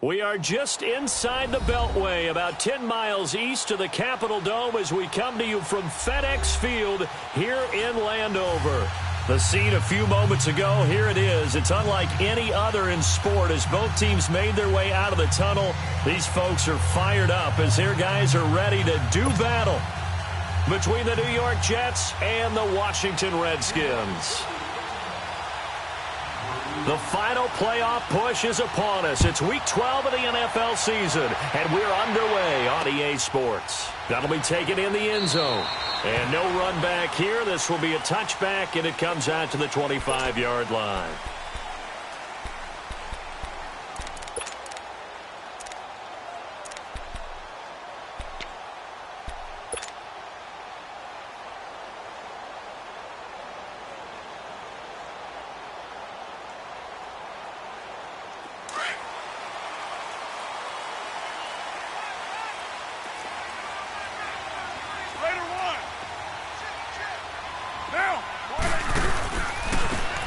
We are just inside the Beltway, about 10 miles east of the Capitol Dome as we come to you from FedEx Field here in Landover. The scene a few moments ago, here it is. It's unlike any other in sport as both teams made their way out of the tunnel. These folks are fired up as their guys are ready to do battle between the New York Jets and the Washington Redskins. The final playoff push is upon us. It's Week 12 of the NFL season, and we're underway on EA Sports. That'll be taken in the end zone. And no run back here. This will be a touchback, and it comes out to the 25-yard line.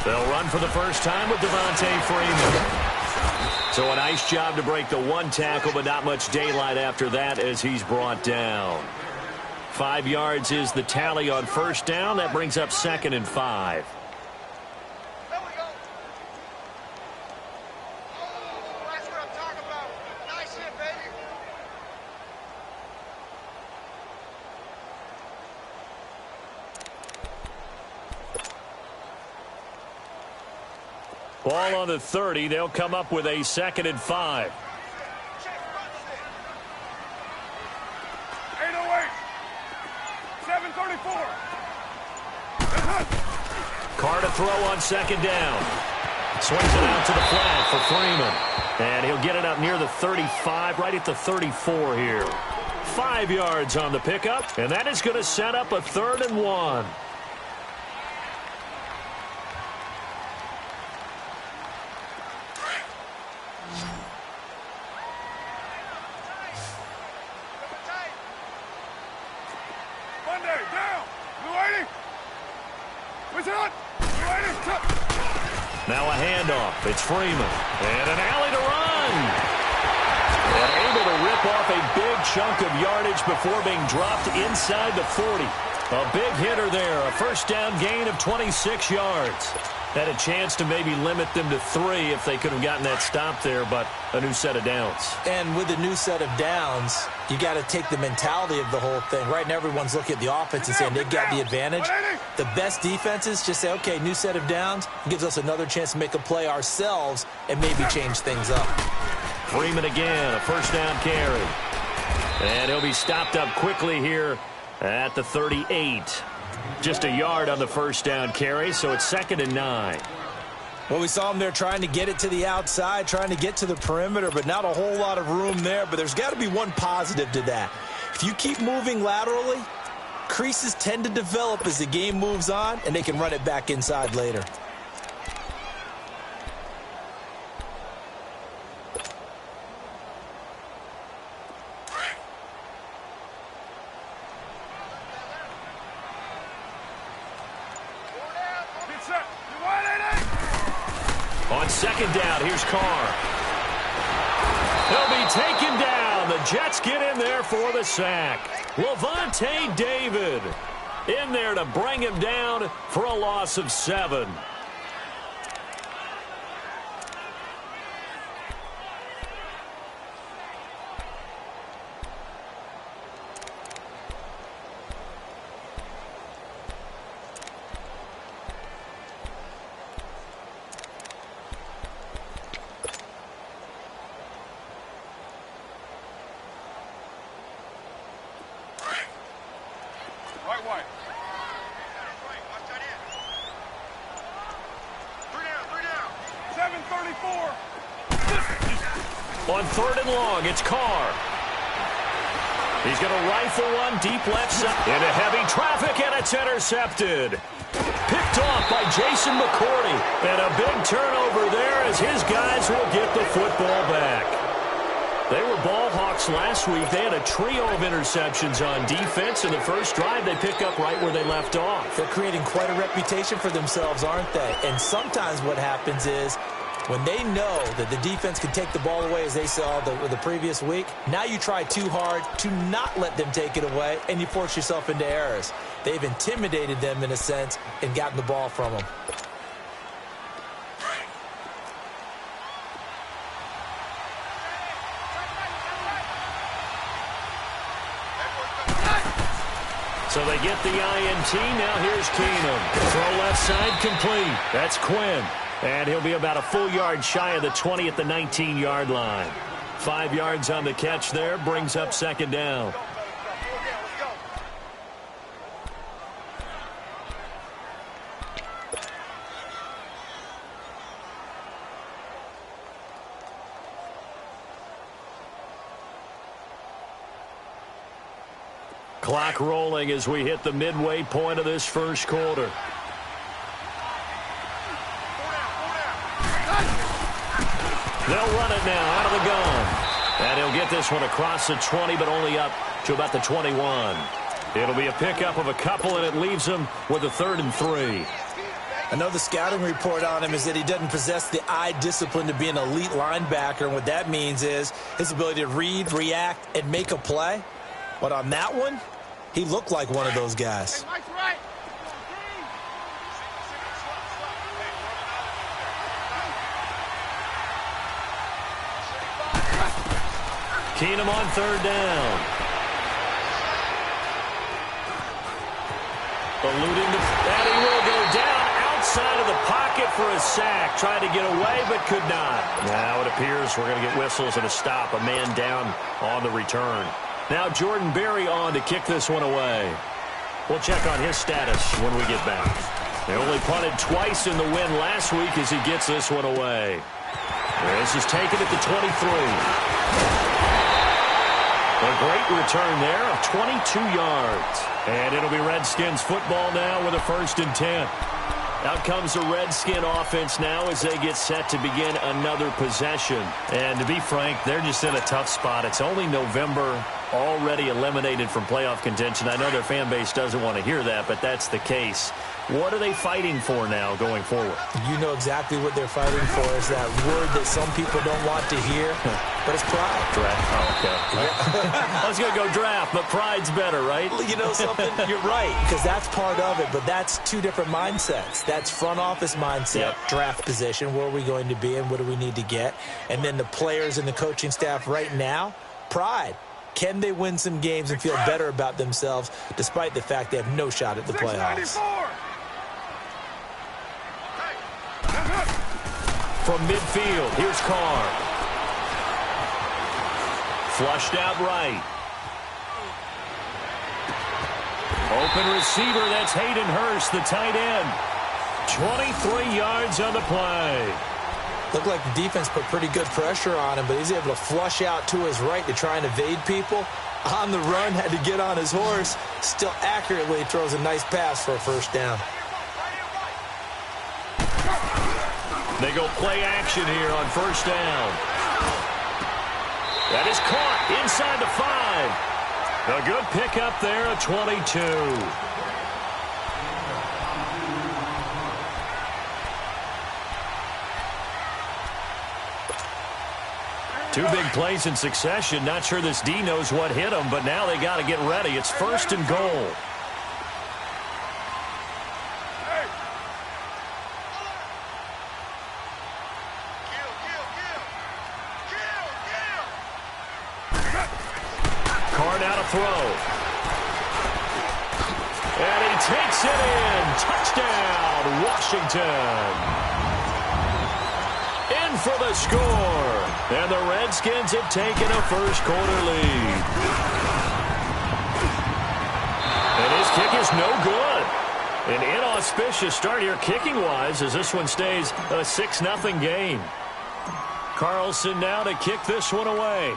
They'll run for the first time with Devontae Freeman. So a nice job to break the one tackle, but not much daylight after that as he's brought down. 5 yards is the tally on first down. That brings up 2nd and 5. Ball on the 30. They'll come up with a 2nd and 5. 808. 734. Carr to throw on 2nd down. Swings it out to the flat for Freeman. And he'll get it up near the 35, right at the 34 here. 5 yards on the pickup, and that is going to set up a 3rd and 1. Now a handoff. It's Freeman. And an alley to run. And able to rip off a big chunk of yardage before being dropped inside the 40. A big hitter there. A first down gain of 26 yards. Had a chance to maybe limit them to 3 if they could have gotten that stop there, but a new set of downs. And with a new set of downs, you got to take the mentality of the whole thing. Right now, everyone's looking at the offense and saying they got the advantage. The best defenses just say, okay, new set of downs. It gives us another chance to make a play ourselves and maybe change things up. Freeman again, a first down carry. And he'll be stopped up quickly here at the 38. Just a yard on the first down carry, so it's 2nd and 9. Well, we saw him there trying to get it to the outside, trying to get to the perimeter, but not a whole lot of room there. But there's got to be one positive to that. If you keep moving laterally, creases tend to develop as the game moves on, and they can run it back inside later. On 2nd down, here's Carr. He'll be taken down. The Jets get in there for the sack. Lavonte David in there to bring him down for a loss of 7. On 3rd and long, it's Carr. He's going to rifle one deep left side into heavy traffic, and it's intercepted. Picked off by Jason McCourty. And a big turnover there as his guys will get the football back. They were ball hawks last week. They had a trio of interceptions on defense. In the first drive, they pick up right where they left off. They're creating quite a reputation for themselves, aren't they? And sometimes what happens is When they know that the defense can take the ball away as they saw the previous week, now you try too hard to not let them take it away, and you force yourself into errors. They've intimidated them in a sense and gotten the ball from them. So they get the INT. Now here's Keenum. Throw left side complete. That's Quinn. And he'll be about a full yard shy of the 20 at the 19-yard line. 5 yards on the catch there. Brings up second down. Clock rolling as we hit the midway point of this first quarter. They'll run it now out of the gun. And he'll get this one across the 20, but only up to about the 21. It'll be a pickup of a couple, and it leaves him with a 3rd and 3. I know the scouting report on him is that he doesn't possess the eye discipline to be an elite linebacker, and what that means is his ability to read, react, and make a play. But on that one, he looked like one of those guys. Keenum on 3rd down. Alluding to that, he will go down outside of the pocket for a sack. Tried to get away, but could not. Now it appears we're going to get whistles and a stop. A man down on the return. Now Jordan Berry on to kick this one away. We'll check on his status when we get back. They only punted twice in the win last week as he gets this one away. This is taken at the 23. A great return there of 22 yards. And it'll be Redskins football now with a 1st and 10. Out comes the Redskin offense now as they get set to begin another possession. And to be frank, they're just in a tough spot. It's only November, already eliminated from playoff contention. I know their fan base doesn't want to hear that, but that's the case. What are they fighting for now going forward? You know exactly what they're fighting for is that word that some people don't want to hear, but it's pride. Draft. Oh, okay. I was going to go draft, but pride's better, right? You know something? You're right, because that's part of it, but that's 2 different mindsets. That's front office mindset, draft position, where are we going to be and what do we need to get? And then the players and the coaching staff right now, pride. Can they win some games and feel better about themselves despite the fact they have no shot at the playoffs? From midfield, here's Carr. Flushed out right. Open receiver, that's Hayden Hurst, the tight end. 23 yards on the play. Looked like the defense put pretty good pressure on him, but he's able to flush out to his right to try and evade people. On the run, had to get on his horse. Still accurately throws a nice pass for a 1st down. They go play action here on 1st down. That is caught inside the 5. A good pickup there at 22. 2 big plays in succession. Not sure this D knows what hit him, but now they got to get ready. It's 1st and goal. Throw. And he takes it in. Touchdown, Washington. In for the score. And the Redskins have taken a 1st quarter lead. And his kick is no good. An inauspicious start here kicking-wise as this one stays a 6-0 game. Carlson now to kick this one away.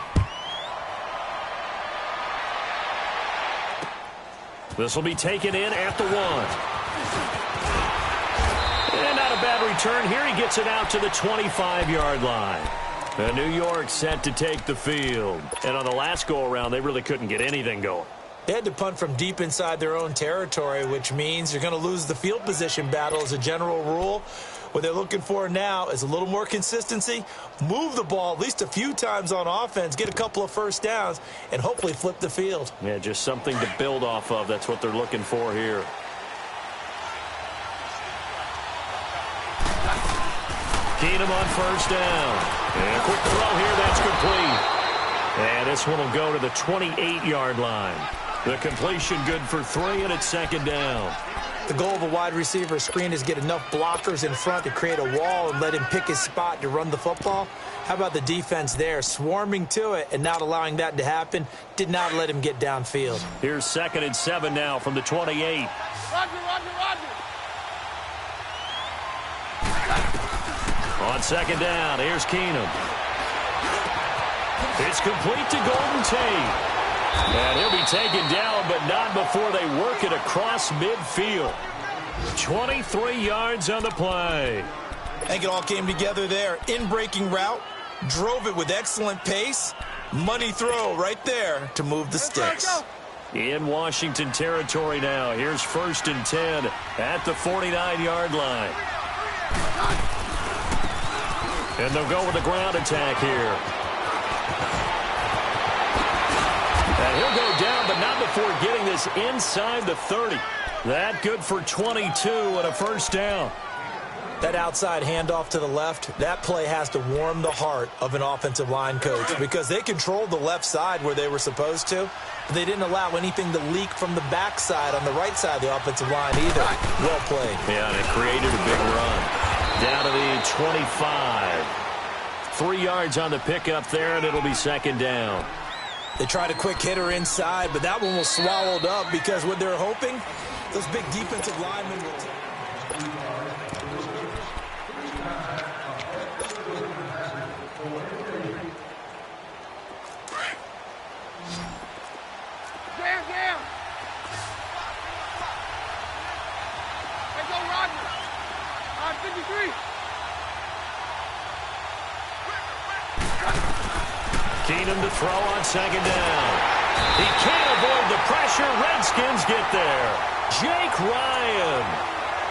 This will be taken in at the 1. And not a bad return here. He gets it out to the 25-yard line. And New York set to take the field. And on the last go-around, they really couldn't get anything going. They had to punt from deep inside their own territory, which means you're going to lose the field position battle as a general rule. What they're looking for now is a little more consistency, move the ball at least a few times on offense, get a couple of first downs, and hopefully flip the field. Yeah, just something to build off of. That's what they're looking for here. Keenum on first down. And a quick throw here, that's complete. And this one will go to the 28-yard line. The completion good for 3, and it's second down. The goal of a wide receiver screen is get enough blockers in front to create a wall and let him pick his spot to run the football. How about the defense there, swarming to it and not allowing that to happen? Did not let him get downfield. Here's 2nd and 7 now from the 28. Roger. On second down, here's Keenum. It's complete to Golden Tate. And he'll be taken down, but not before they work it across midfield. 23 yards on the play. I think it all came together there. In-breaking route, drove it with excellent pace. Money throw right there to move the sticks. In Washington territory now. Here's 1st and 10 at the 49-yard line. And they'll go with the ground attack here. And he'll go down, but not before getting this inside the 30. That good for 22 and a first down. That outside handoff to the left, that play has to warm the heart of an offensive line coach because they controlled the left side where they were supposed to, but they didn't allow anything to leak from the backside on the right side of the offensive line either. Well played. Yeah, and it created a big run. Down to the 25. 3 yards on the pickup there, and it'll be second down. They tried a quick hitter inside, but that one was swallowed up because what they're hoping, those big defensive linemen will take. Jam. Let's go, Roger. 53. Keenum to throw on second down. He can't avoid the pressure. Redskins get there. Jake Ryan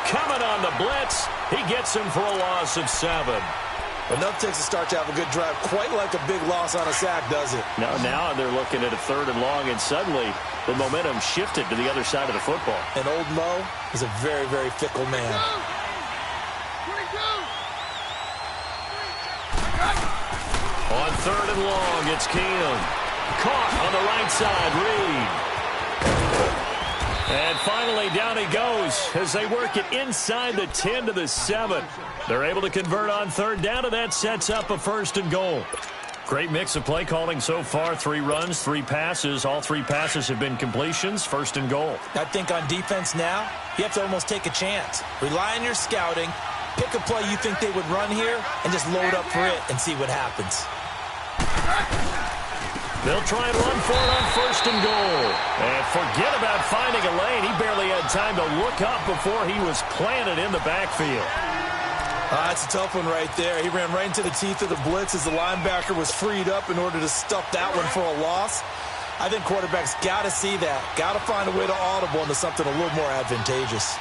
coming on the blitz. He gets him for a loss of 7. Enough takes to start to have a good drive. Quite like a big loss on a sack, does it? Now they're looking at a 3rd and long, and suddenly the momentum shifted to the other side of the football. And old Mo is a very, very fickle man. 22. On 3rd and long, it's Keenum. Caught on the right side, Reed. And finally, down he goes as they work it inside the 10 to the 7. They're able to convert on 3rd down, and that sets up a 1st and goal. Great mix of play calling so far. 3 runs, 3 passes. All 3 passes have been completions. 1st and goal. I think on defense now, you have to almost take a chance. Rely on your scouting. Pick a play you think they would run here and just load up for it and see what happens. They'll try and run for it on 1st and goal. And forget about finding a lane. He barely had time to look up before he was planted in the backfield. That's a tough one right there. He ran right into the teeth of the blitz as the linebacker was freed up in order to stuff that one for a loss. I think quarterbacks got to see that. Got to find a way to audible into something a little more advantageous.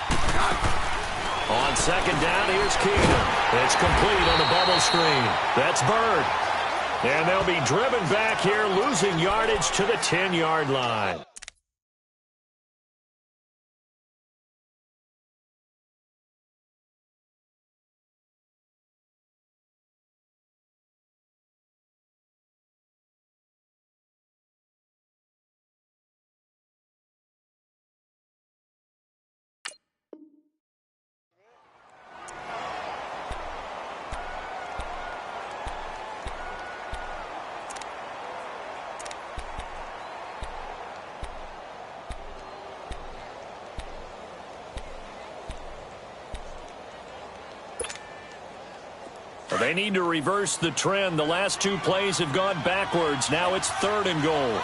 On second down, here's Keenum. It's complete on the bubble screen. That's Bird. And they'll be driven back here, losing yardage to the 10-yard line. They need to reverse the trend. The last 2 plays have gone backwards. Now it's 3rd and goal. We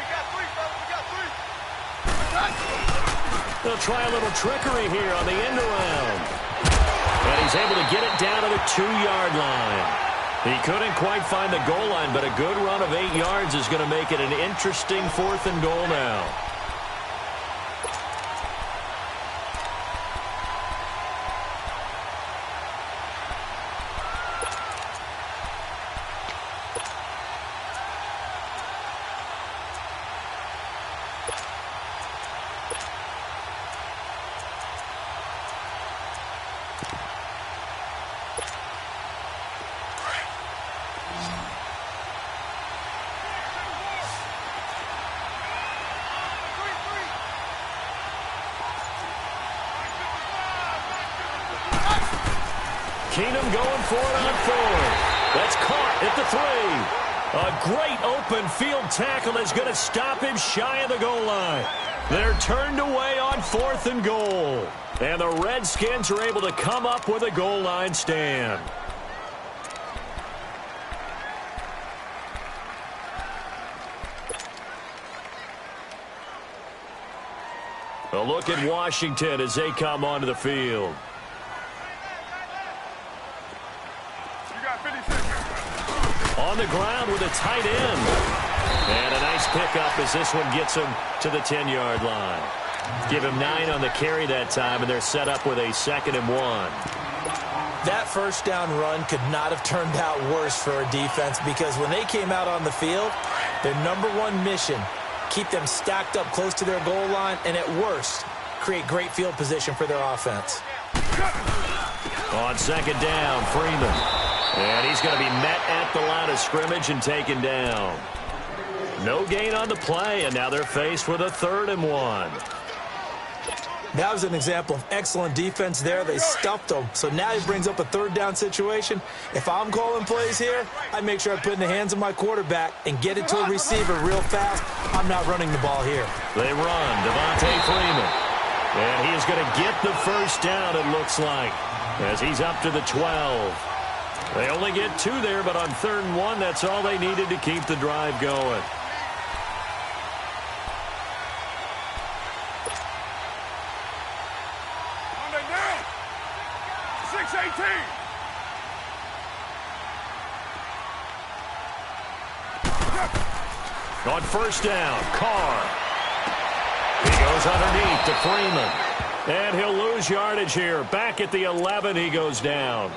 got three. They'll try a little trickery here on the end around. And he's able to get it down to the 2-yard line. He couldn't quite find the goal line, but a good run of 8 yards is going to make it an interesting 4th and goal now. Keenum going for it on fourth. That's caught at the 3. A great open field tackle is going to stop him shy of the goal line. They're turned away on 4th and goal. And the Redskins are able to come up with a goal line stand. A look at Washington as they come onto the field. You got 50 seconds. On the ground with a tight end. And a nice pickup as this one gets him to the 10-yard line. Give him 9 on the carry that time, and they're set up with a 2nd and 1. That first down run could not have turned out worse for a defense, because when they came out on the field, their #1 mission, keep them stacked up close to their goal line, and at worst, create great field position for their offense. On 2nd down, Freeman. And he's going to be met at the line of scrimmage and taken down. No gain on the play, and now they're faced with a 3rd and 1. That was an example of excellent defense there. They stuffed them. So now he brings up a 3rd down situation. If I'm calling plays here, I make sure I put it in the hands of my quarterback and get it to a receiver real fast. I'm not running the ball here. They run. Devontae Freeman. And he is going to get the first down, it looks like, as he's up to the 12. They only get 2 there, but on 3rd and 1, that's all they needed to keep the drive going. On 1st down, Carr. He goes underneath to Freeman. And he'll lose yardage here. Back at the 11, he goes down.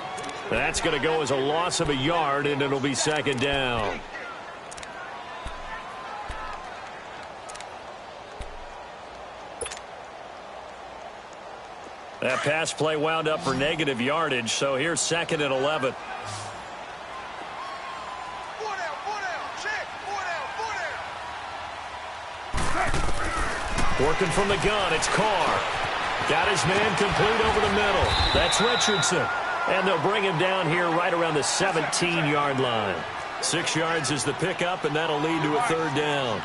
That's going to go as a loss of a yard, and it'll be 2nd down. That pass play wound up for negative yardage, so here's 2nd and 11. Working from the gun, it's Carr. Got his man complete over the middle. That's Richardson. And they'll bring him down here right around the 17-yard line. 6 yards is the pickup, and that'll lead to a 3rd down.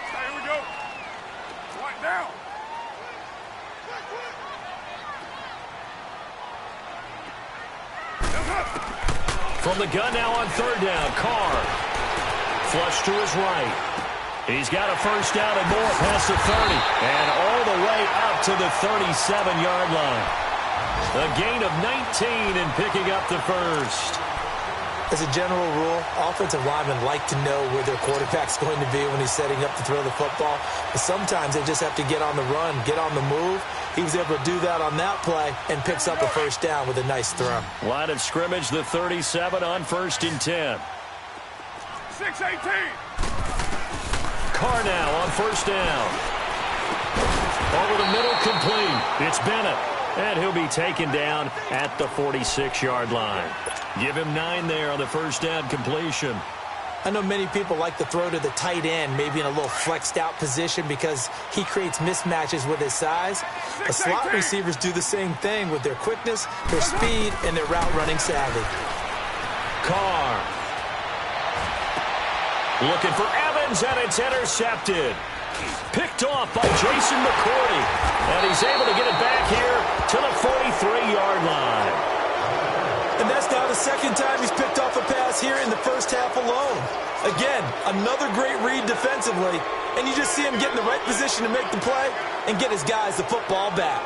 Here we go. Right now. From the gun now on 3rd down, Carr. Flush to his right. He's got a first down and more past the 30. And all the way up to the 37-yard line. A gain of 19 in picking up the first. As a general rule, offensive linemen like to know where their quarterback's going to be when he's setting up to throw the football. But sometimes they just have to get on the run, get on the move. He was able to do that on that play and picks up a first down with a nice throw. Line of scrimmage, the 37 on 1st and 10. 6-18. Carr now on 1st down. Over the middle, complete. It's Bennett. And he'll be taken down at the 46-yard line. Give him 9 there on the first down completion. I know many people like to throw to the tight end, maybe in a little flexed out position because he creates mismatches with his size. But slot receivers do the same thing with their quickness, their speed, and their route running savvy. Carr. Looking for Evans, and it's intercepted. Picked off by Jason McCourty. And he's able to get it back here to the 43-yard line. And that's now the second time he's picked off a pass here in the first half alone. Again, another great read defensively. And you just see him get in the right position to make the play and get his guys the football back.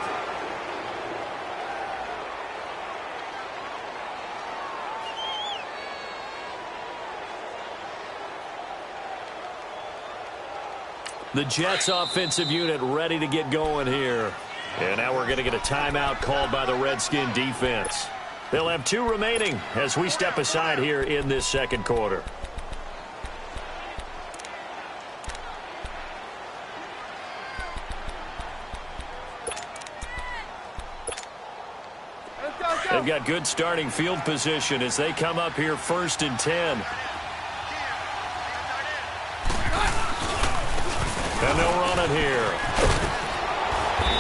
The Jets offensive unit ready to get going here. And now we're going to get a timeout called by the Redskin defense. They'll have 2 remaining as we step aside here in this second quarter. They've got good starting field position as they come up here 1st and 10. And they'll run it here.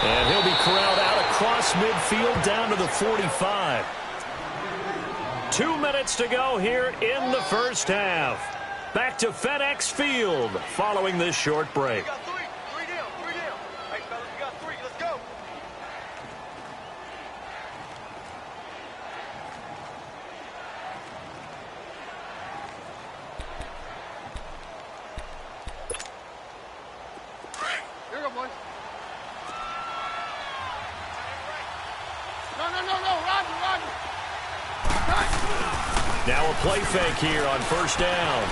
And he'll be corralled out across midfield down to the 45. 2 minutes to go here in the first half. Back to FedEx Field following this short break. We got three. Three down. Hey, fellas, we got three. Let's go. Here we go, boys. No. Roger. Now a play fake here on first down.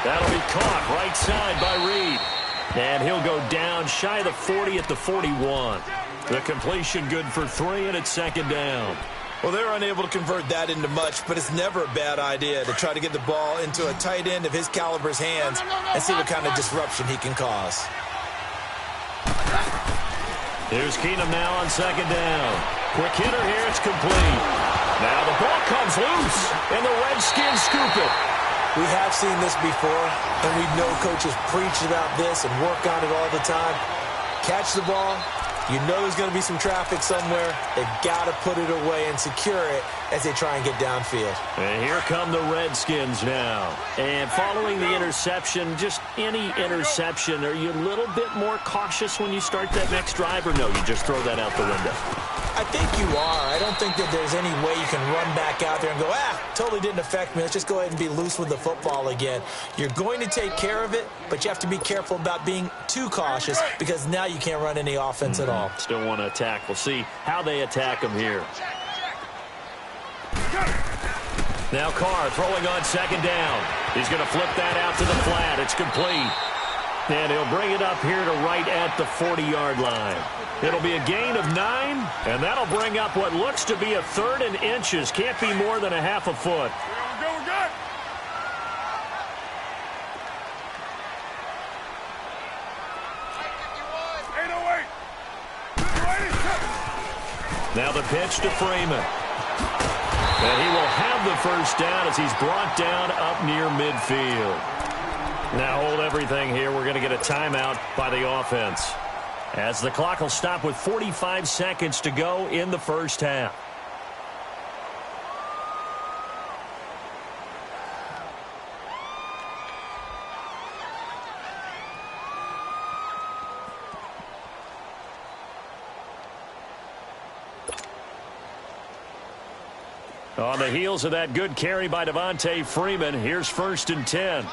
That'll be caught right side by Reed. And he'll go down shy of the 40 at the 41. The completion good for 3, and it's second down. Well, they're unable to convert that into much, but it's never a bad idea to try to get the ball into a tight end of his caliber's hands and see what kind of disruption he can cause. Here's Keenum now on second down. Quick hitter here, it's complete. Now the ball comes loose, and the Redskins scoop it. We have seen this before, and we know coaches preach about this and work on it all the time. Catch the ball. You know there's going to be some traffic somewhere. They've got to put it away and secure it as they try and get downfield. And here come the Redskins now. And following the interception, just any interception, are you a little bit more cautious when you start that next drive, or no, you just throw that out the window? I think you are. I don't think that there's any way you can run back out there and go, totally didn't affect me. Let's just go ahead and be loose with the football again. You're going to take care of it, but you have to be careful about being too cautious because now you can't run any offense at all. Still want to attack. We'll see how they attack him here. Now Carr throwing on second down. He's going to flip that out to the flat. It's complete. And he'll bring it up here to right at the 40-yard line. It'll be a gain of 9, and that'll bring up what looks to be a 3rd and inches. Can't be more than a half a foot. We're good. Now the pitch to Freeman. And he will have the first down as he's brought down up near midfield. Now hold everything here. We're going to get a timeout by the offense, as the clock will stop with 45 seconds to go in the first half. On the heels of that good carry by Devontae Freeman, here's 1st and 10.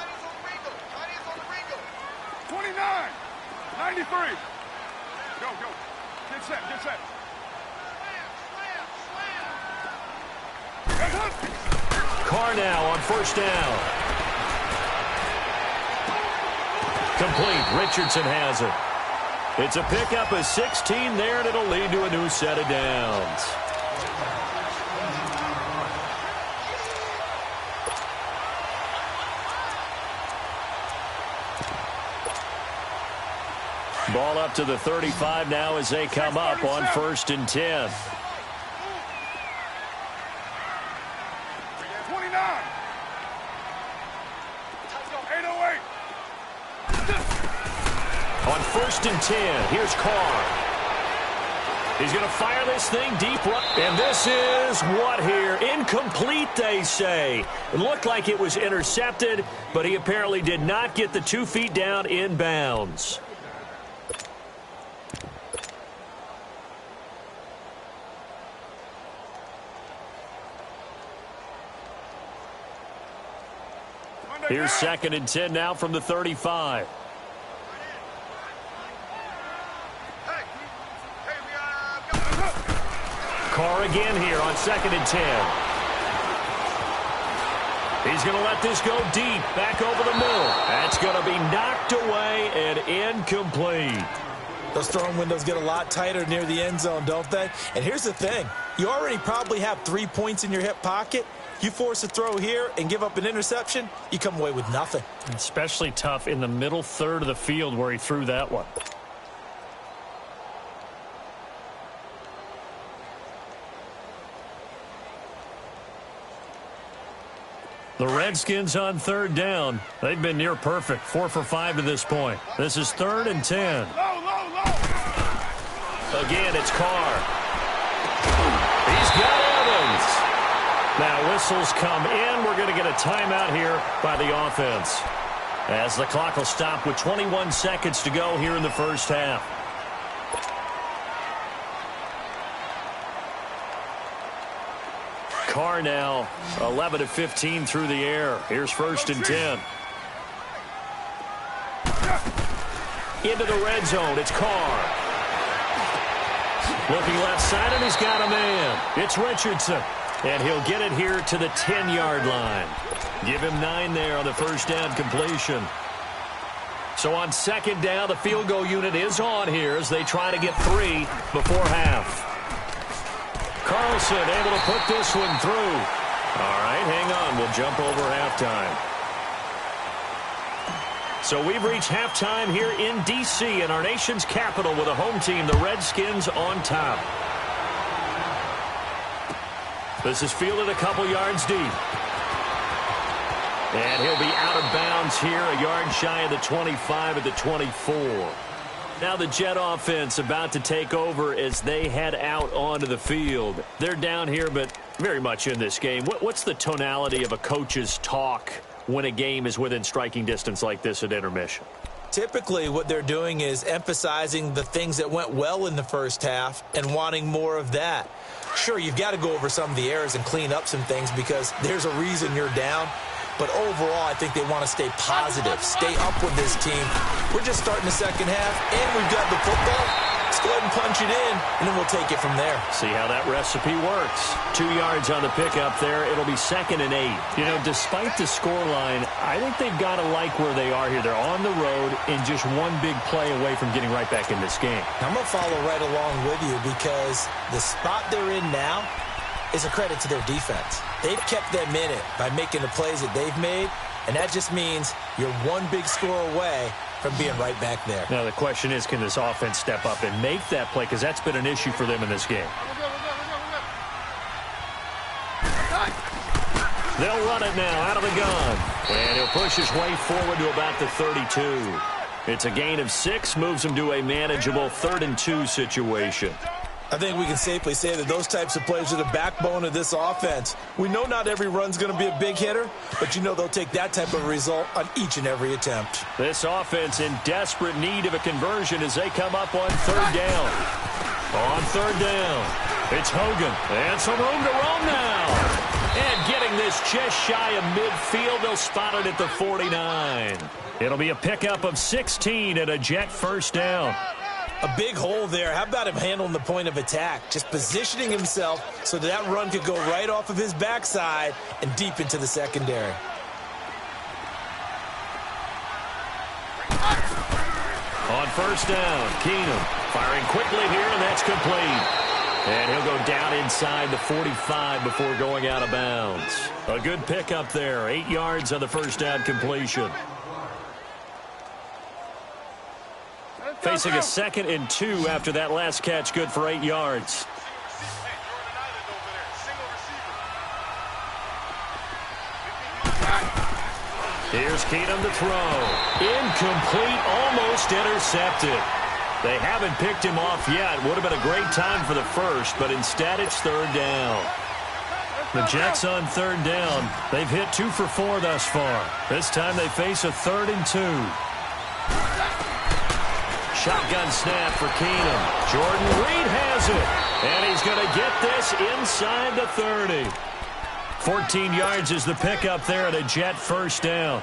29, 93. Go. Get set. Carr now on first down. Complete. Richardson has it. It's a pickup of 16 there, and it'll lead to a new set of downs. Ball up to the 35 now as they come up on 1st and 10. 29. 808. On 1st and 10, here's Carr. He's going to fire this thing deep right. And this is what here? Incomplete, they say. It looked like it was intercepted, but he apparently did not get the 2 feet down in bounds. Here's 2nd and 10 now from the 35. Carr again here on 2nd and 10. He's going to let this go deep, back over the middle. That's going to be knocked away and incomplete. Those throwing windows get a lot tighter near the end zone, don't they? And here's the thing. You already probably have 3 points in your hip pocket. You force a throw here and give up an interception, you come away with nothing. Especially tough in the middle third of the field where he threw that one. The Redskins on 3rd down. They've been near perfect, 4 for 5 to this point. This is 3rd and 10. Low. Again, it's Carr. He's got Evans. Now whistles come in. We're going to get a timeout here by the offense, as the clock will stop with 21 seconds to go here in the first half. Carr now 11 of 15 through the air. Here's 1st and 10. Into the red zone. It's Carr. Looking left side, and he's got a man. It's Richardson. And he'll get it here to the 10-yard line. Give him 9 there on the first down completion. So on 2nd down, the field goal unit is on here as they try to get 3 before half. Carlson able to put this one through. All right, hang on. We'll jump over halftime. So we've reached halftime here in D.C. in our nation's capital with a home team, the Redskins, on top. This is fielded a couple yards deep. And he'll be out of bounds here, a yard shy of the 25 at the 24. Now the Jet offense about to take over as they head out onto the field. They're down here, but very much in this game. What's the tonality of a coach's talk when a game is within striking distance like this at intermission? Typically, what they're doing is emphasizing the things that went well in the first half and wanting more of that. Sure, you've got to go over some of the errors and clean up some things because there's a reason you're down. But overall, I think they want to stay positive, stay up with this team. We're just starting the second half, and we've got the football. Let's go ahead and punch it in, and then we'll take it from there. See how that recipe works. 2 yards on the pickup there. It'll be 2nd and 8. You know, despite the scoreline, I think they've got to like where they are here. They're on the road and just one big play away from getting right back in this game. I'm going to follow right along with you because the spot they're in now is a credit to their defense. They've kept them in it by making the plays that they've made, and that just means you're one big score away from being right back there. Now the question is, can this offense step up and make that play? Because that's been an issue for them in this game. They'll run it now out of the gun. And he'll push his way forward to about the 32. It's a gain of 6, moves him to a manageable 3rd and 2 situation. I think we can safely say that those types of plays are the backbone of this offense. We know not every run's going to be a big hitter, but you know they'll take that type of result on each and every attempt. This offense in desperate need of a conversion as they come up on 3rd down. On 3rd down, it's Hogan. And some room to roam now. And getting this just shy of midfield, they'll spot it at the 49. It'll be a pickup of 16 and a Jet first down. A big hole there. How about him handling the point of attack? Just positioning himself so that run could go right off of his backside and deep into the secondary. On 1st down, Keenum firing quickly here, and that's complete. And he'll go down inside the 45 before going out of bounds. A good pickup there. 8 yards on the 1st down completion. Facing a 2nd and 2 after that last catch, good for 8 yards. Here's Keenum to throw. Incomplete, almost intercepted. They haven't picked him off yet. Would have been a great time for the first, but instead it's 3rd down. The Jets on 3rd down. They've hit 2 for 4 thus far. This time they face a 3rd and 2. Shotgun snap for Keenum. Jordan Reed has it. And he's going to get this inside the 30. 14 yards is the pickup there at a Jet first down.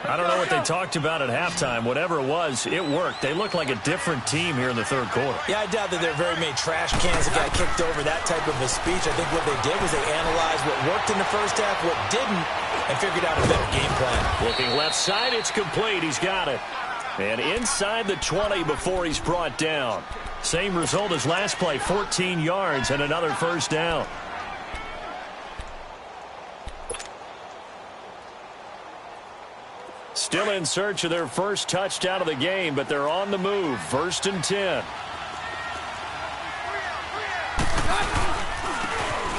I don't know what they talked about at halftime. Whatever it was, it worked. They look like a different team here in the 3rd quarter. Yeah, I doubt that there are very many trash cans that got kicked over, that type of a speech. I think what they did was they analyzed what worked in the first half, what didn't, and figured out a better game plan. Looking left side, it's complete. He's got it. And inside the 20 before he's brought down. Same result as last play, 14 yards and another first down. Still in search of their first touchdown of the game, but they're on the move. 1st and 10.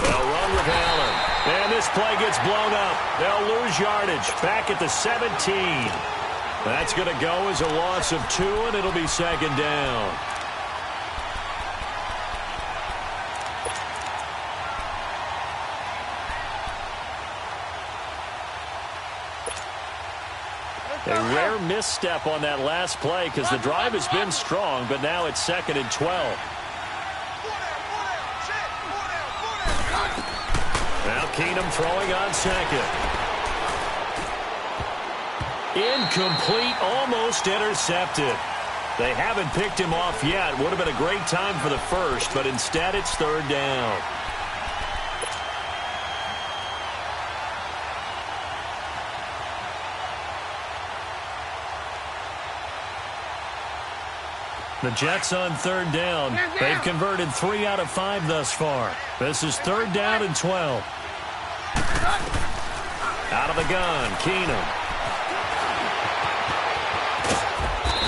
They'll run with Allen. And this play gets blown up. They'll lose yardage. Back at the 17. That's going to go as a loss of 2, and it'll be 2nd down. A rare misstep on that last play because the drive has been strong, but now it's 2nd and 12. Now Keenum throwing on 2nd. Incomplete, almost intercepted. They haven't picked him off yet. Would have been a great time for the first, but instead it's 3rd down. The Jets on 3rd down. They've converted 3 out of 5 thus far. This is 3rd down and 12. Out of the gun, Keenum.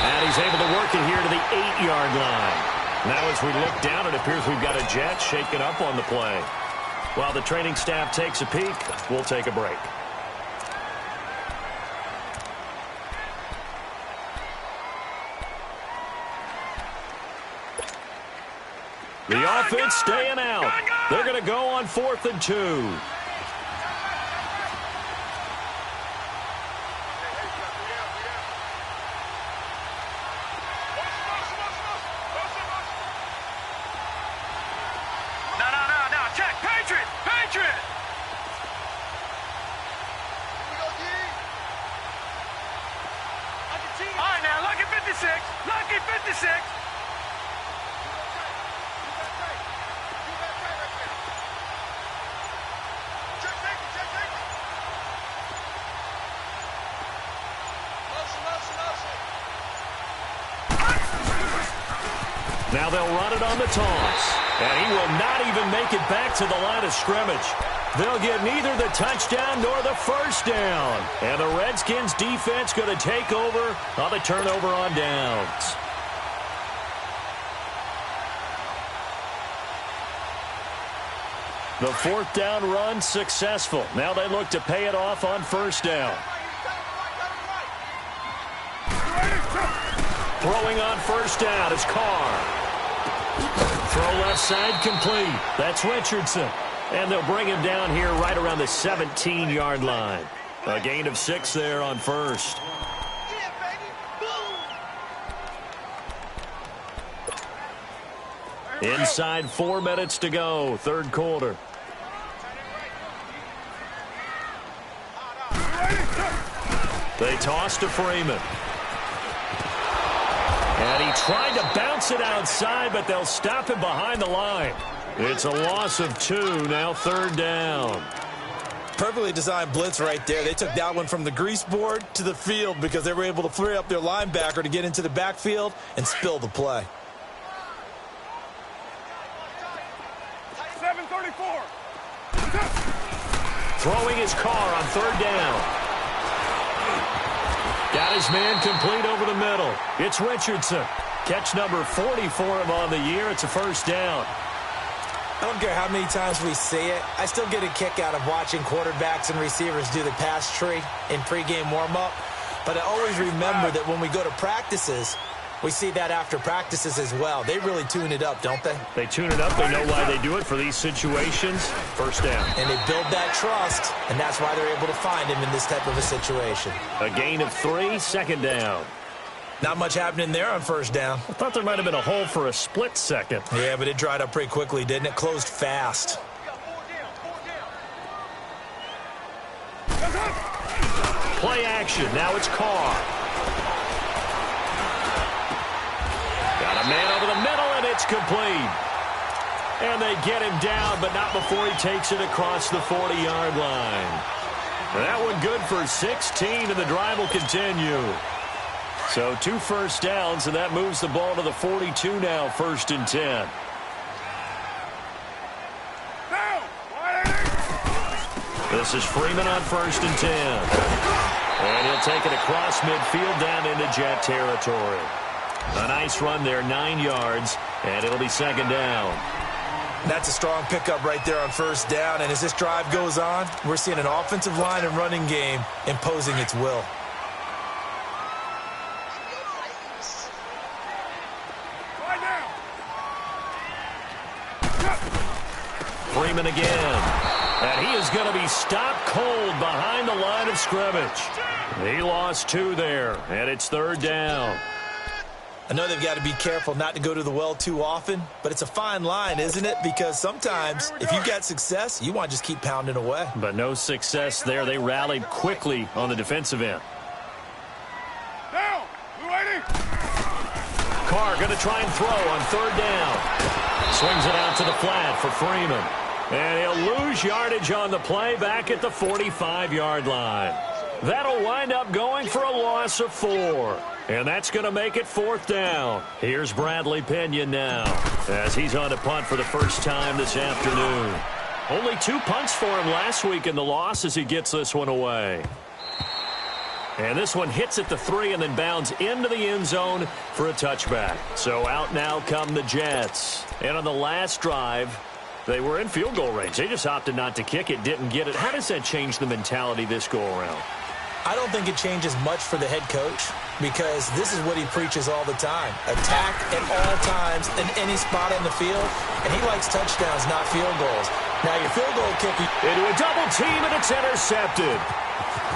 And he's able to work it here to the 8-yard line. Now as we look down, it appears we've got a Jet shaken up on the play. While the training staff takes a peek, we'll take a break. The offense staying out. They're going to go on 4th and 2. Lucky 56. Now they'll run it on the toss. And he will not even make it back to the line of scrimmage. They'll get neither the touchdown nor the first down. And the Redskins defense going to take over on the turnover on downs. The 4th down run successful. Now they look to pay it off on 1st down. Throwing on 1st down is Carr. Throw left side complete. That's Richardson. And they'll bring him down here right around the 17-yard line. A gain of 6 there on 1st. Inside 4 minutes to go, 3rd quarter. They toss to Freeman. And he tried to bounce it outside, but they'll stop him behind the line. It's a loss of 2, now 3rd down. Perfectly designed blitz right there. They took that one from the grease board to the field because they were able to free up their linebacker to get into the backfield and spill the play. 7:34. Throwing his Carr on 3rd down. Got his man complete over the middle. It's Richardson. Catch number 40 for him on the year. It's a 1st down. I don't care how many times we see it. I still get a kick out of watching quarterbacks and receivers do the pass tree in pregame warm-up. But I always remember that when we go to practices, we see that after practices as well. They really tune it up, don't they? They tune it up. They know why they do it for these situations. 1st down. And they build that trust, and that's why they're able to find him in this type of a situation. A gain of 3, 2nd down. Not much happening there on 1st down. I thought there might have been a hole for a split second. Yeah, but it dried up pretty quickly, didn't it? Closed fast. Play action. Now it's Carr. Got a man over the middle, and it's complete. And they get him down, but not before he takes it across the 40-yard line. That one good for 16, and the drive will continue. So 2 1st downs, and that moves the ball to the 42 now, 1st and 10. This is Freeman on 1st and 10. And he'll take it across midfield down into Jet territory. A nice run there, 9 yards, and it'll be 2nd down. That's a strong pickup right there on 1st down, and as this drive goes on, we're seeing an offensive line and running game imposing its will. Freeman again. And he is is going to be stopped cold behind the line of scrimmage. He lost 2 there, and it's 3rd down. I know they've got to be careful not to go to the well too often, but it's a fine line, isn't it? Because sometimes, if you've got success, you want to just keep pounding away. But no success there. They rallied quickly on the defensive end. Down! Blue 80! Carr going to try and throw on 3rd down. Swings it out to the flat for Freeman. And he'll lose yardage on the play back at the 45-yard line. That'll wind up going for a loss of 4. And that's going to make it 4th down. Here's Bradley Pinion now as he's on to punt for the first time this afternoon. Only 2 punts for him last week in the loss as he gets this one away. And this one hits at the 3 and then bounds into the end zone for a touchback. So out now come the Jets. And on the last drive, they were in field goal range. They just opted not to kick it, didn't get it. How does that change the mentality this go-around? I don't think it changes much for the head coach because this is what he preaches all the time. Attack at all times in any spot on the field, and he likes touchdowns, not field goals. Now, your field goal kicker... Into a double team, and it's intercepted.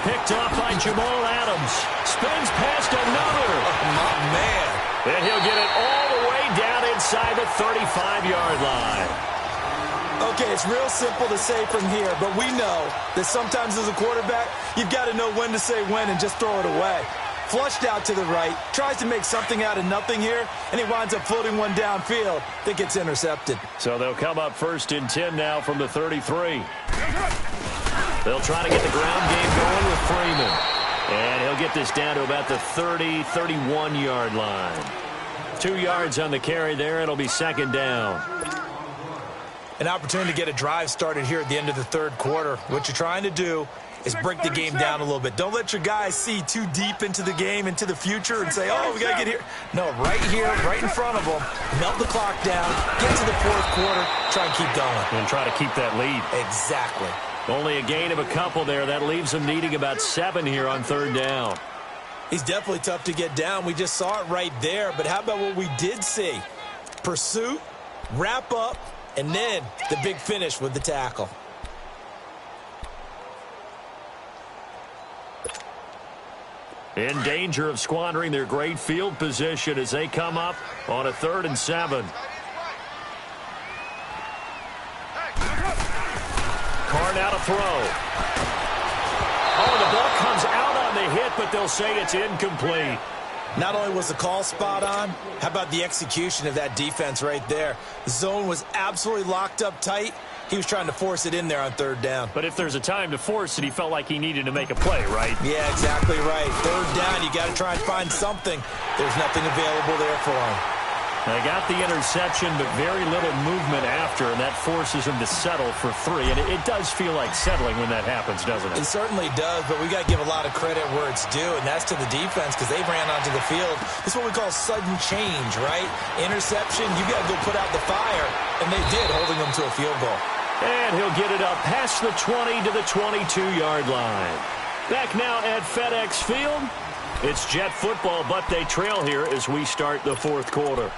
Picked off by Jamal Adams. Spins past another. Oh, my man. And he'll get it all the way down inside the 35-yard line. Okay, it's real simple to say from here, but we know that sometimes as a quarterback, you've got to know when to say when and just throw it away. Flushed out to the right, tries to make something out of nothing here, and he winds up floating one downfield that gets intercepted. So they'll come up 1st and 10 now from the 33. They'll try to get the ground game going with Freeman. And he'll get this down to about the 30, 31-yard line. 2 yards on the carry there. It'll be 2nd down. An opportunity to get a drive started here at the end of the 3rd quarter. What you're trying to do is break the game down a little bit. Don't let your guys see too deep into the game, into the future, and say, oh, we got to get here. No, right here, right in front of them, melt the clock down, get to the 4th quarter, try and keep going. And try to keep that lead. Exactly. Only a gain of a couple there. That leaves them needing about 7 here on 3rd down. He's definitely tough to get down. We just saw it right there. But how about what we did see? Pursuit, wrap up, and then the big finish with the tackle. In danger of squandering their great field position as they come up on a 3rd and 7. Carr now to throw. Oh, the ball comes out on the hit, but they'll say it's incomplete. Not only was the call spot on, how about the execution of that defense right there? The zone was absolutely locked up tight. He was trying to force it in there on 3rd down. But if there's a time to force it, he felt like he needed to make a play, right? Yeah, exactly right. 3rd down, you got to try and find something. There's nothing available there for him. They got the interception, but very little movement after, and that forces him to settle for 3. And it does feel like settling when that happens, doesn't it? It certainly does, but we got to give a lot of credit where it's due, and that's to the defense because they ran onto the field. This is what we call sudden change, right? Interception, you got to go put out the fire, and they did, holding them to a field goal. And he'll get it up past the 20 to the 22-yard line. Back now at FedEx Field. It's Jet football, but they trail here as we start the 4th quarter.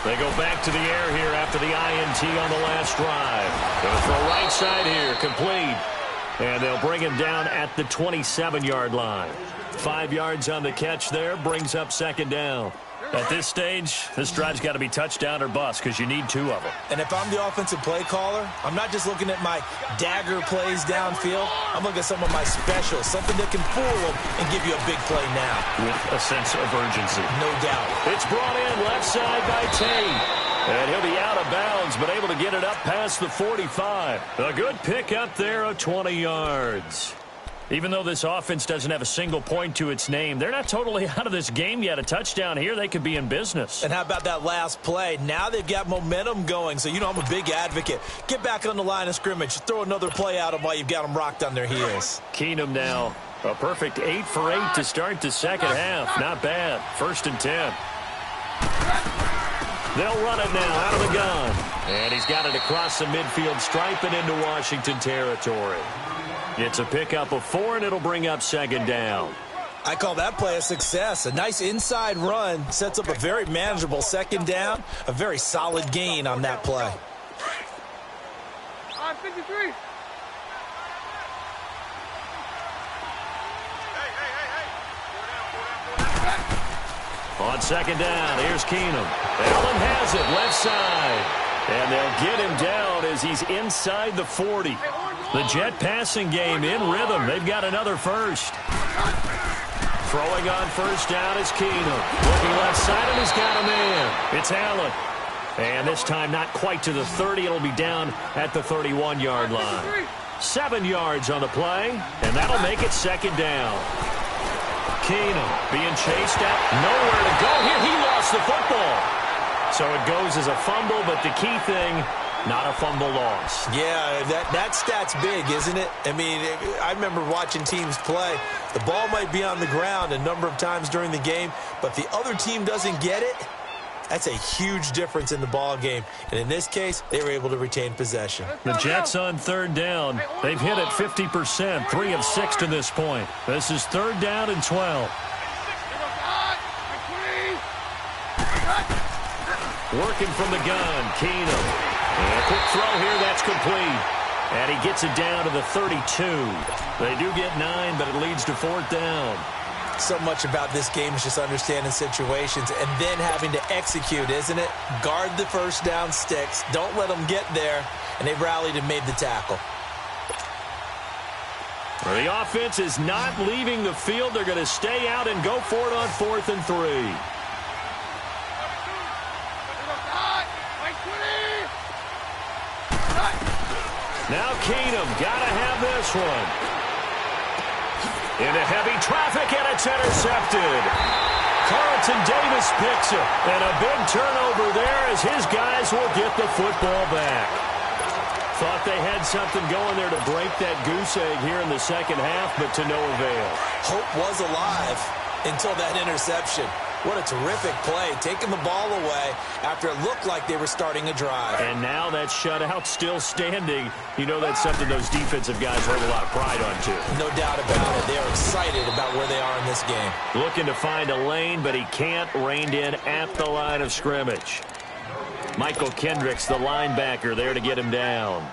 They go back to the air here after the INT on the last drive. Going to throw right side here, complete. And they'll bring him down at the 27-yard line. 5 yards on the catch there, brings up 2nd down. At this stage, this drive's got to be touchdown or bust because you need 2 of them. And if I'm the offensive play caller, I'm not just looking at my dagger plays downfield. I'm looking at some of my specials, something that can fool them and give you a big play now. With a sense of urgency. No doubt. It's brought in left side by Tate. And he'll be out of bounds, but able to get it up past the 45. A good pick up there of 20 yards. Even though this offense doesn't have a single point to its name, they're not totally out of this game yet. A touchdown here, they could be in business. And how about that last play? Now they've got momentum going, so you know I'm a big advocate. Get back on the line of scrimmage. Throw another play at them while you've got them rocked on their heels. Keenum now A perfect 8 for 8 to start the second half. Not bad. 1st and 10. They'll run it now out of the gun. And he's got it across the midfield stripe and into Washington territory. It's a pickup of 4, and it'll bring up 2nd down. I call that play a success. A nice inside run sets up a very manageable 2nd down. A very solid gain on that play. I'm 53. On 2nd down, here's Keenum. Allen has it, left side. And they'll get him down as he's inside the 40. The Jet passing game in rhythm. They've got another first. Throwing on 1st down is Keenum. Looking left side, and he's got a man. It's Allen. And this time not quite to the 30. It'll be down at the 31-yard line. 7 yards on the play, and that'll make it 2nd down. Keenum being chased at. Nowhere to go here. He lost the football. So it goes as a fumble, but the key thing, not a fumble loss. Yeah, that stat's big, isn't it? I mean, I remember watching teams play. The ball might be on the ground a number of times during the game, but the other team doesn't get it. That's a huge difference in the ball game. And in this case, they were able to retain possession. The Jets on 3rd down. They've hit it 50%, 3 of 6 to this point. This is 3rd down and 12. Working from the gun, Keenum. And a quick throw here, that's complete. And he gets it down to the 32. They do get 9, but it leads to 4th down. So much about this game is just understanding situations and then having to execute, isn't it? Guard the 1st down sticks. Don't let them get there. And they rallied and made the tackle. The offense is not leaving the field. They're going to stay out and go for it on 4th and 3. Now Keenum, got to have this one. Into heavy traffic, and it's intercepted. Carlton Davis picks it, and a big turnover there as his guys will get the football back. Thought they had something going there to break that goose egg here in the 2nd half, but to no avail. Hope was alive until that interception. What a terrific play, taking the ball away after it looked like they were starting a drive. And now that shutout still standing. You know that's something those defensive guys hold a lot of pride on, too. No doubt about it. They are excited about where they are in this game. Looking to find a lane, but he can't. Reined in at the line of scrimmage. Michael Kendricks, the linebacker, there to get him down.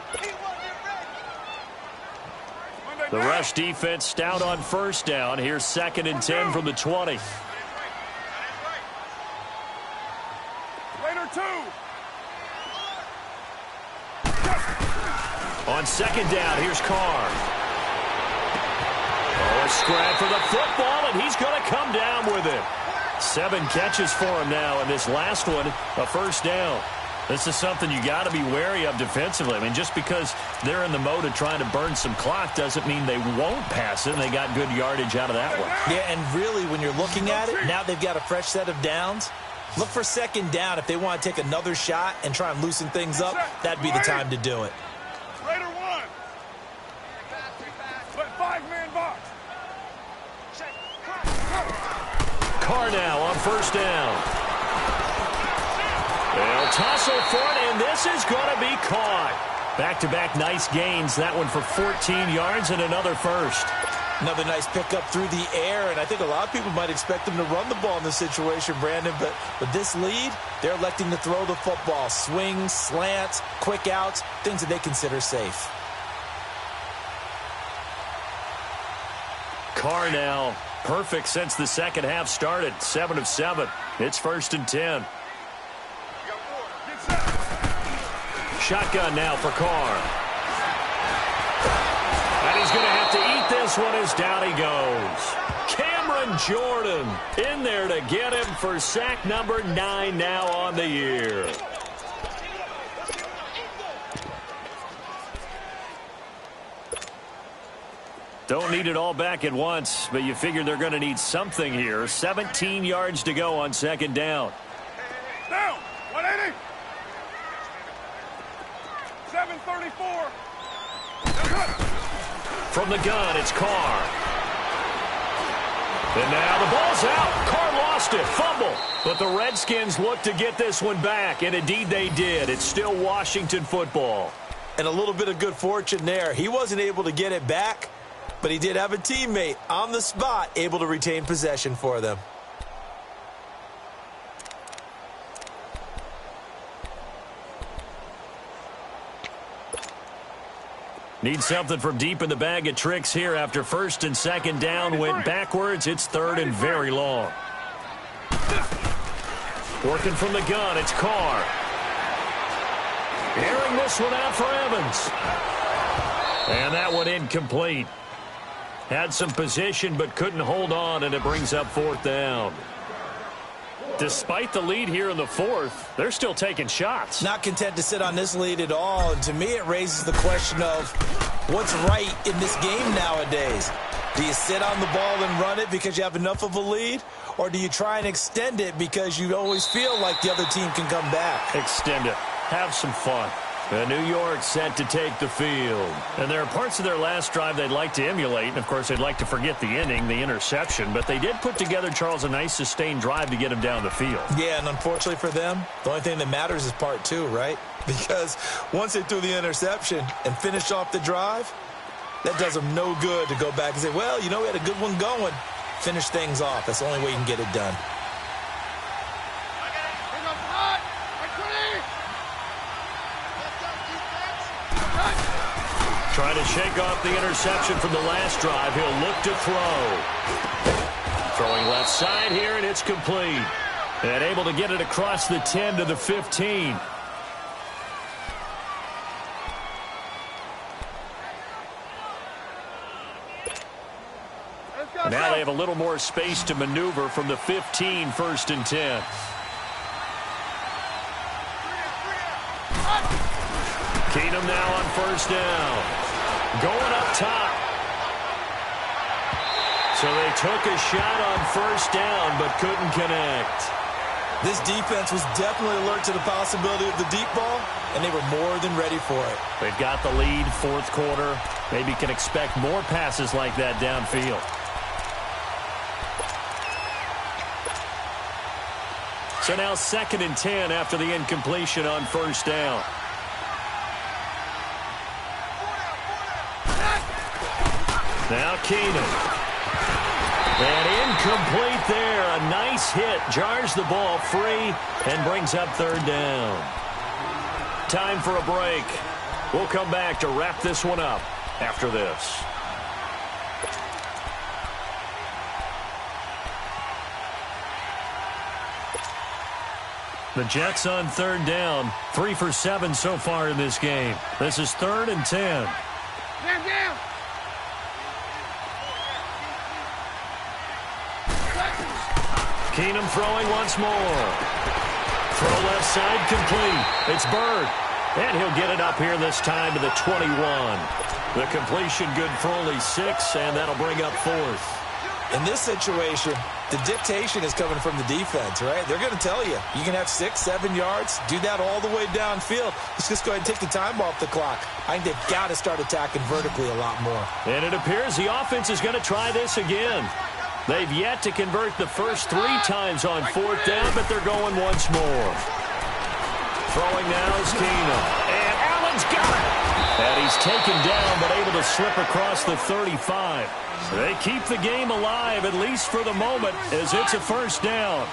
The rush defense stout on 1st down. Here's 2nd and 10 from the 20. On 2nd down, here's Carr. Oh, a scrap for the football, and he's going to come down with it. 7 catches for him now, and this last one, a 1st down. This is something you got to be wary of defensively. I mean, just because they're in the mode of trying to burn some clock doesn't mean they won't pass it, and they got good yardage out of that one. Yeah, and really, when you're looking at it, now they've got a fresh set of downs. Look for 2nd down if they want to take another shot and try and loosen things up. That'd be the time to do it. Raider 1. Let 5-man box. Carr now on 1st down. They'll tussle for it, and this is going to be caught. Back-to-back nice gains. That one for 14 yards and another first. Another nice pickup through the air, and I think a lot of people might expect them to run the ball in this situation, Brandon, but with this lead, they're electing to throw the football. Swings, slants, quick outs, things that they consider safe. Carr now, perfect since the 2nd half started. 7 of 7. It's 1st and 10. Shotgun now for Carr. And he's going to have to eat this one as down he goes. Cameron Jordan in there to get him for sack number 9 now on the year. Don't need it all back at once, but you figure they're going to need something here. 17 yards to go on 2nd down. Down, 180. 734. From the gun, it's Carr. And now the ball's out. Carr lost it. Fumble. But the Redskins look to get this one back, and indeed they did. It's still Washington football. And a little bit of good fortune there. He wasn't able to get it back, but he did have a teammate on the spot able to retain possession for them. Need something from deep in the bag of tricks here after first and second down went backwards. It's third and very long. Working from the gun, it's Carr. Airing this one out for Evans. And that one incomplete. Had some position but couldn't hold on, and it brings up fourth down. Despite the lead here in the fourth, they're still taking shots. Not content to sit on this lead at all, and to me it raises the question of what's right in this game nowadays. Do you sit on the ball and run it because you have enough of a lead, or do you try and extend it because you always feel like the other team can come back? Extend it. Have some fun. And New York set to take the field. And there are parts of their last drive they'd like to emulate. And, of course, they'd like to forget the inning, the interception. But they did put together, Charles, a nice sustained drive to get him down the field. Yeah, and unfortunately for them, the only thing that matters is part two, right? Because once they threw the interception and finished off the drive, that does them no good to go back and say, well, you know, we had a good one going. Finish things off. That's the only way you can get it done. Trying to shake off the interception from the last drive. He'll look to throw. Throwing left side here, and it's complete. And able to get it across the 10 to the 15. Now they have a little more space to maneuver from the 15, first and 10. Keenum now on first down. Going up top. So they took a shot on first down but couldn't connect. This defense was definitely alert to the possibility of the deep ball, and they were more than ready for it. They've got the lead, fourth quarter. Maybe can expect more passes like that downfield. So now second and 10 after the incompletion on first down. Now Keenum. And incomplete there. A nice hit. Jars the ball free and brings up third down. Time for a break. We'll come back to wrap this one up after this. The Jets on third down. 3 for 7 so far in this game. This is third and 10. Down. Keenum throwing once more. Throw left side complete. It's Bird. And he'll get it up here this time to the 21. The completion good for only 6, and that'll bring up fourth. In this situation, the dictation is coming from the defense, right? They're going to tell you, you can have 6, 7 yards, do that all the way downfield. Let's just go ahead and take the time off the clock. I think they've got to start attacking vertically a lot more. And it appears the offense is going to try this again. They've yet to convert the first 3 times on fourth down, but they're going once more. Throwing now is Keenum. And Allen's got it. And he's taken down, but able to slip across the 35. So they keep the game alive, at least for the moment, as it's a first down.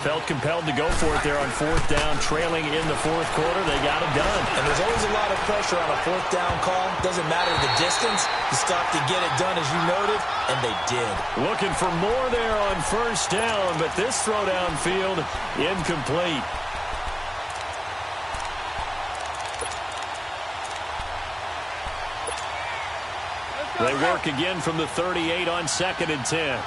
Felt compelled to go for it there on fourth down, trailing in the fourth quarter. They got it done. And there's always a lot of pressure on a fourth down call. Doesn't matter the distance. You stop to get it done, as you noted, and they did. Looking for more there on first down, but this throw downfield incomplete. They work again from the 38 on second and 10.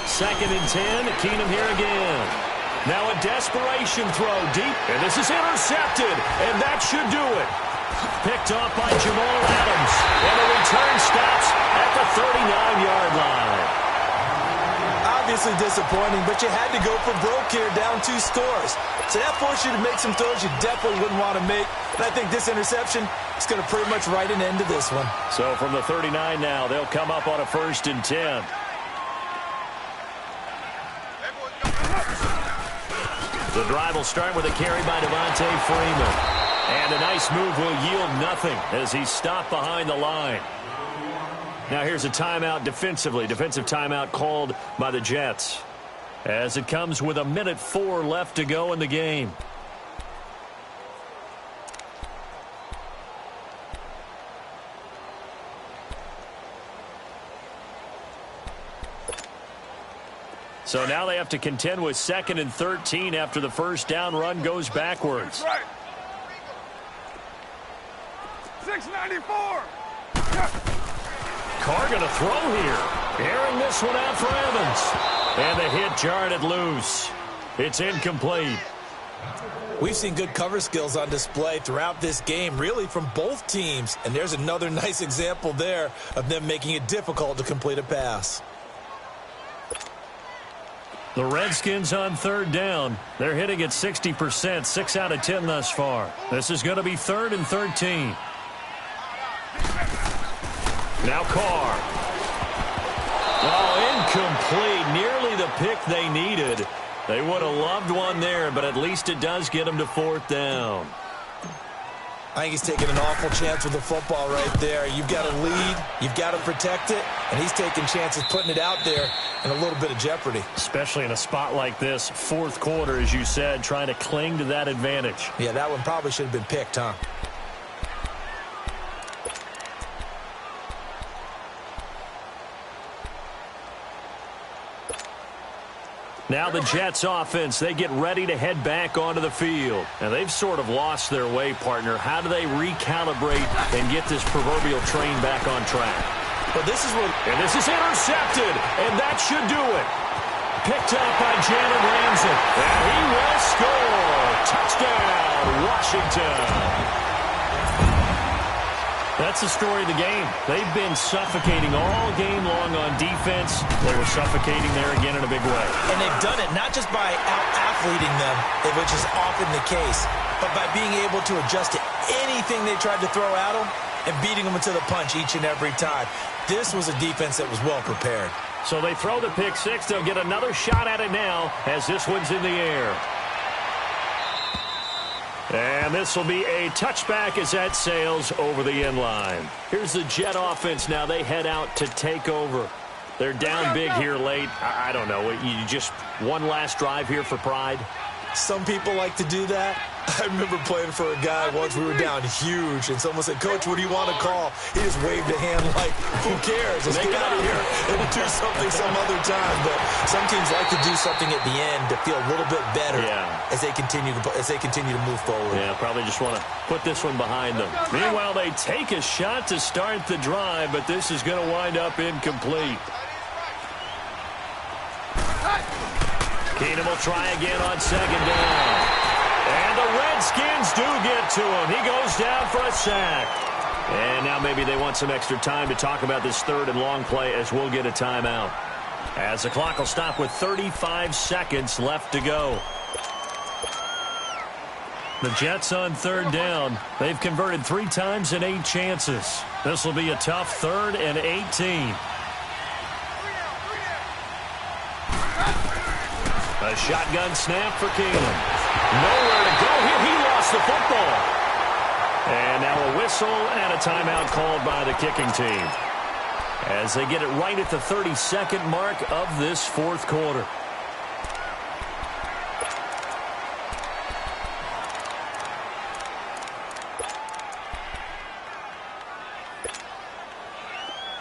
Second and 10, Keenum here again. Now a desperation throw deep, and this is intercepted, and that should do it. Picked off by Jamal Adams, and the return stops at the 39-yard line. Obviously disappointing, but you had to go for broke here, down 2 scores. So that forced you to make some throws you definitely wouldn't want to make. And I think this interception It's going to pretty much write an end to this one. So from the 39 now, they'll come up on a 1st and 10. The drive will start with a carry by Devontae Freeman. And a nice move will yield nothing as he's stopped behind the line. Now here's a timeout defensively. Defensive timeout called by the Jets. As it comes with 1:04 left to go in the game. So now they have to contend with 2nd and 13 after the first down run goes backwards. Right. 694. Carr going to throw here. Airing this one out for Evans. And the hit jarred it loose. It's incomplete. We've seen good cover skills on display throughout this game, really from both teams. And there's another nice example there of them making it difficult to complete a pass. The Redskins on 3rd down. They're hitting at 60%, 6 out of 10 thus far. This is going to be 3rd and 13. Now Carr. Oh, incomplete. Nearly the pick they needed. They would have loved one there, but at least it does get them to 4th down. I think he's taking an awful chance with the football right there. You've got to lead, you've got to protect it, and he's taking chances putting it out there in a little bit of jeopardy. Especially in a spot like this, 4th quarter, as you said, trying to cling to that advantage. Yeah, that one probably should have been picked, huh? Now the Jets offense, they get ready to head back onto the field. And they've sort of lost their way, partner. How do they recalibrate and get this proverbial train back on track? Well, this is what... And this is intercepted, and that should do it. Picked up by Jalen Ramsey. And he will score. Touchdown, Washington. That's the story of the game. They've been suffocating all game long on defense. They were suffocating there again in a big way. And they've done it not just by out-athleting them, which is often the case, but by being able to adjust to anything they tried to throw at them and beating them into the punch each and every time. This was a defense that was well prepared. So they throw the pick six. They'll get another shot at it now as this one's in the air. And this will be a touchback as that sails over the end line. Here's the Jet offense now. They head out to take over. They're down big here late. I don't know. You just one last drive here for pride? Some people like to do that. I remember playing for a guy once. We were down huge, and someone said, "Coach, what do you want to call?" He just waved a hand like, "Who cares? Let's get out of here and do something some other time." But some teams like to do something at the end to feel a little bit better as they continue to move forward. Yeah, probably just want to put this one behind them. Meanwhile, they take a shot to start the drive, but this is going to wind up incomplete. Keenum will try again on 2nd down. And the Redskins do get to him. He goes down for a sack. And now maybe they want some extra time to talk about this 3rd and long play as we'll get a timeout. As the clock will stop with 35 seconds left to go. The Jets on 3rd down. They've converted 3 times in 8 chances. This will be a tough 3rd and 18. A shotgun snap for Keenum. Nowhere to go here. He lost the football. And now a whistle and a timeout called by the kicking team as they get it right at the 32nd mark of this 4th quarter.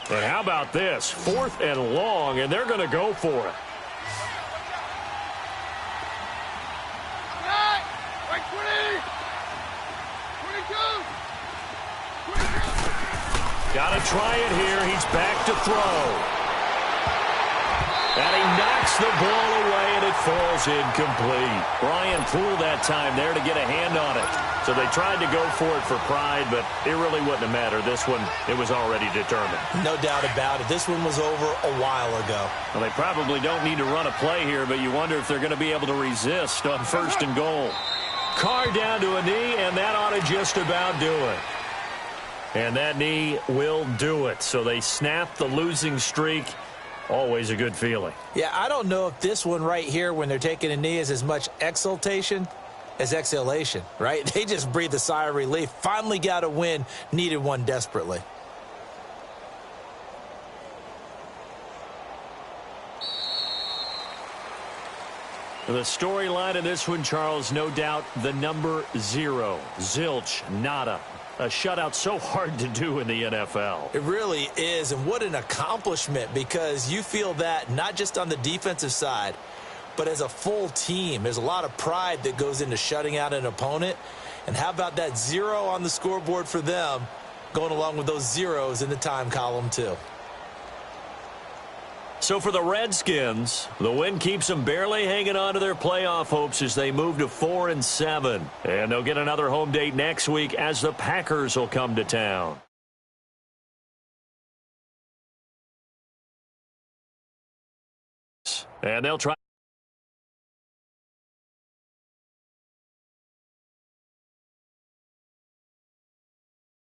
And how about this? 4th and long, and they're going to go for it. Got to try it here. He's back to throw. And he knocks the ball away, and it falls incomplete. Brian Poole that time there to get a hand on it. So they tried to go for it for pride, but it really wouldn't have mattered. This one, it was already determined. No doubt about it. This one was over a while ago. Well, they probably don't need to run a play here, but you wonder if they're going to be able to resist on 1st and goal. Carr down to a knee, and that ought to just about do it. And that knee will do it. So they snap the losing streak. Always a good feeling. Yeah, I don't know if this one right here when they're taking a knee is as much exultation as exhalation, right? They just breathe a sigh of relief. Finally got a win, needed one desperately. The storyline in this one, Charles, no doubt the number 0. Zilch, nada. A shutout so hard to do in the NFL. It really is, and what an accomplishment, because you feel that not just on the defensive side, but as a full team. There's a lot of pride that goes into shutting out an opponent. And how about that 0 on the scoreboard for them, going along with those zeros in the time column too. So for the Redskins, the win keeps them barely hanging on to their playoff hopes as they move to 4-7. And they'll get another home date next week as the Packers will come to town. And they'll try.